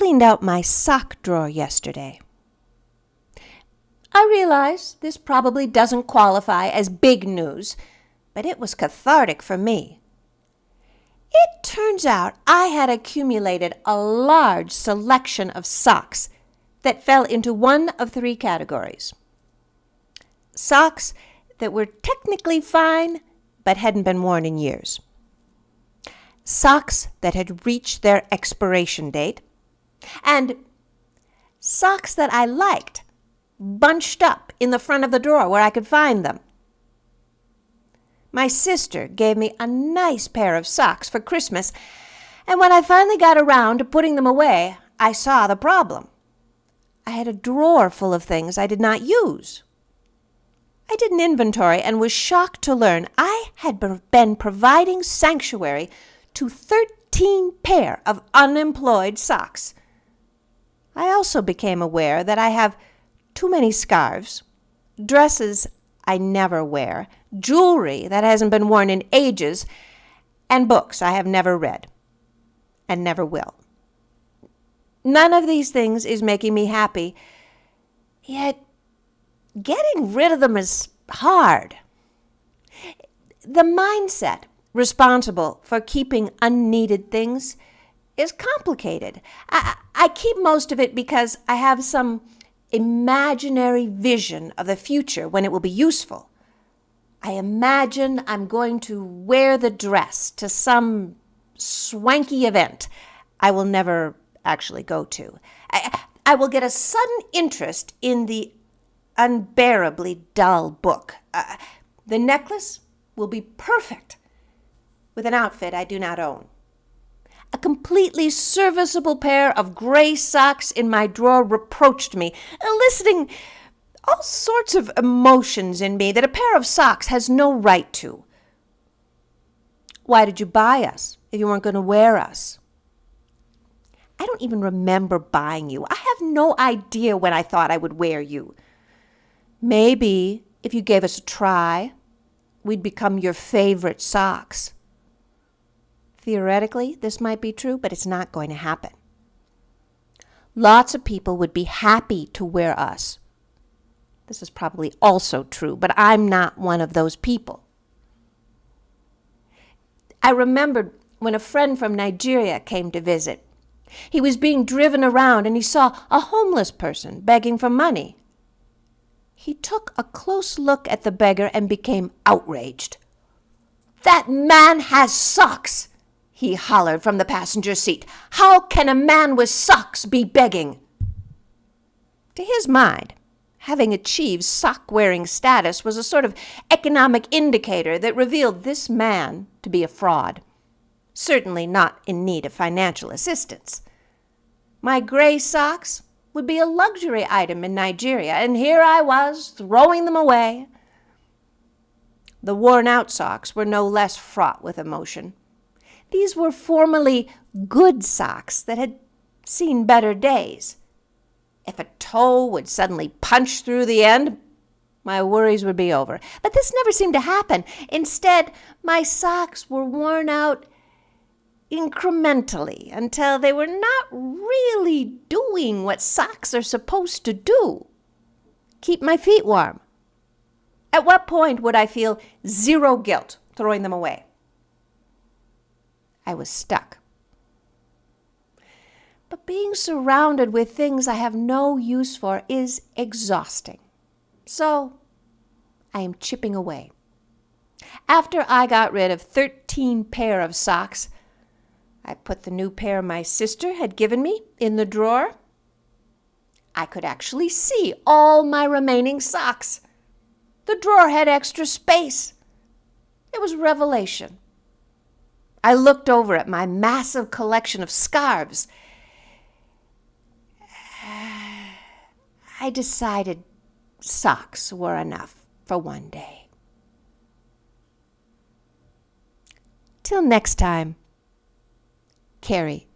cleaned out my sock drawer yesterday. I realize this probably doesn't qualify as big news, but it was cathartic for me. It turns out I had accumulated a large selection of socks that fell into one of three categories. Socks that were technically fine but hadn't been worn in years. Socks that had reached their expiration date. And socks that I liked, bunched up in the front of the drawer where I could find them. My sister gave me a nice pair of socks for Christmas, and when I finally got around to putting them away, I saw the problem. I had a drawer full of things I did not use. I did an inventory and was shocked to learn I had been providing sanctuary to 13 pair of unemployed socks. I also became aware that I have too many scarves, dresses I never wear, jewelry that hasn't been worn in ages, and books I have never read and never will. None of these things is making me happy, yet getting rid of them is hard. The mindset responsible for keeping unneeded things is complicated. I keep most of it because I have some imaginary vision of the future when it will be useful. I imagine I'm going to wear the dress to some swanky event I will never actually go to. I will get a sudden interest in the unbearably dull book. The necklace will be perfect with an outfit I do not own. A completely serviceable pair of gray socks in my drawer reproached me, eliciting all sorts of emotions in me that a pair of socks has no right to. Why did you buy us if you weren't going to wear us? I don't even remember buying you. I have no idea when I thought I would wear you. Maybe if you gave us a try, we'd become your favorite socks. Theoretically, this might be true, but it's not going to happen. Lots of people would be happy to wear us. This is probably also true, but I'm not one of those people. I remembered when a friend from Nigeria came to visit. He was being driven around and he saw a homeless person begging for money. He took a close look at the beggar and became outraged. "That man has socks!" he hollered from the passenger seat. "How can a man with socks be begging?" To his mind, having achieved sock-wearing status was a sort of economic indicator that revealed this man to be a fraud, certainly not in need of financial assistance. My gray socks would be a luxury item in Nigeria, and here I was throwing them away. The worn-out socks were no less fraught with emotion. These were formerly good socks that had seen better days. If a toe would suddenly punch through the end, my worries would be over. But this never seemed to happen. Instead, my socks were worn out incrementally until they were not really doing what socks are supposed to do: keep my feet warm. At what point would I feel zero guilt throwing them away? I was stuck. But being surrounded with things I have no use for is exhausting. So I am chipping away. After I got rid of 13 pair of socks, I put the new pair my sister had given me in the drawer. I could actually see all my remaining socks. The drawer had extra space. It was revelation. I looked over at my massive collection of scarves. I decided socks were enough for one day. Till next time, Carrie.